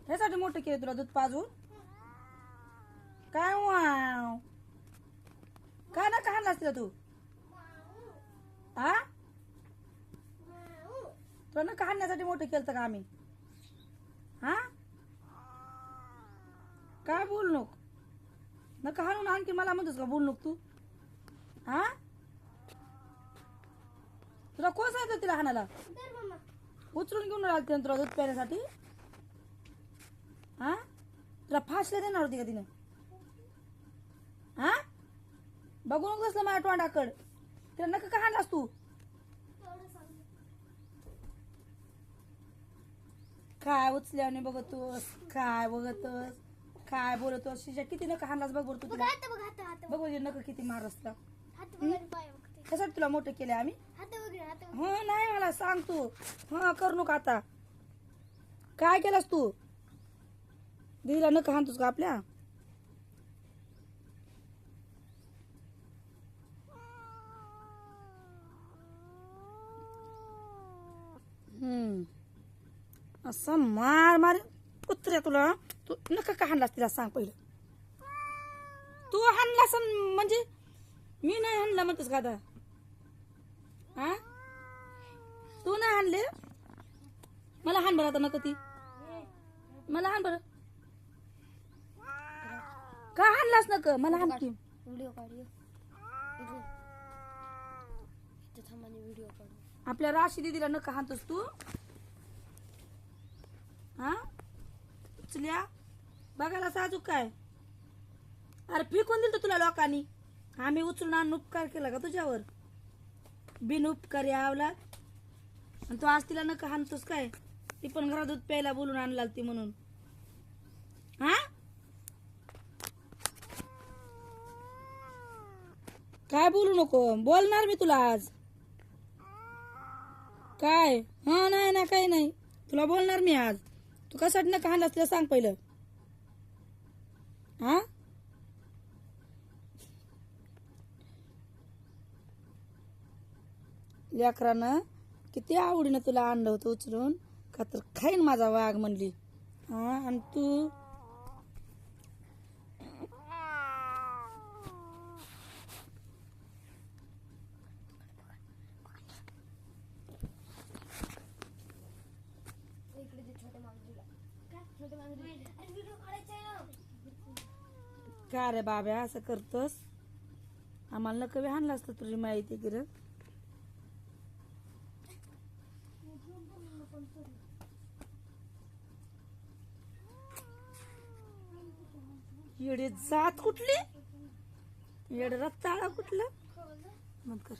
ह्यासाठी मोठं केलं तुला दूध पाजून. काय वाव, काय ना खाल्ला असतील तू. हा तुला ना खाण्यासाठी मोठं केलं का आम्ही. हा काय बोल नको नका हाणून आणखी मला म्हणतोस का बोल नको तू. हा तुला कोण सांगितलं तिला हाणाला. उचलून घेऊन राहिली तुला दूध प्यायसाठी. हा तुला फासल्या देणार होती का तिने. हा बघू नको कसलं माझ्या तोंडाकड. तिला नका का हाणलास तू. काय उचल्याने बघतोस, काय बघतोस, काय बोलतोस. शिजा किती नका हाणलास बघ बरं तू तिला. बघ नका किती मार असता. कशासाठी तुला मोठे केले आम्ही. हो नाही मला सांग तू. हा करू नका आता. काय केलास तू. दीदीला नका हाणतोस का आपल्या. असं मार मार कुत्र्या तुला. तू नका का हाणलास तिला सांग पहिलं. तू हाणलास म्हणजे मी नाही हाणला म्हणतोस का आता. हा तू नाही हाणले. मला हाण बरं आता नका ती. मला हाण बरं. का हाणलास नका मला हाण की. व्हिडिओ काढ. व्हिडिओ काढ. आपल्या राशी दीदीला नका हाणतोस तू. हा उचल्या बघायला साजूक काय. अरे फेकून दिलं तुला लोकांनी. आम्ही उचलून आणून उपकार केला का तुझ्यावर. बिन उपकार यावला. आणि तू आज तिला नका हाणतोस काय. ती पण घरात दूध प्यायला बोलून आणला ती म्हणून. हा काय बोलू नको. बोलणार मी तुला आज. काय हा नाही ना काही नाही. तुला बोलणार मी आज. तू कशासाठी नका हाणलास तिला सांग पहिलं. हा लेकरानं किती आवडीनं तुला आणलं होतं उचलून का तर खाईन माझा वाघ म्हणली. हा आणि तू का रे बाब्या असं करतोस. आम्हाला नका बी हाणलं असतं तुझी माहिती की रे. येडे जात कुठली. येड रत्ताळा कुठलं मग कर.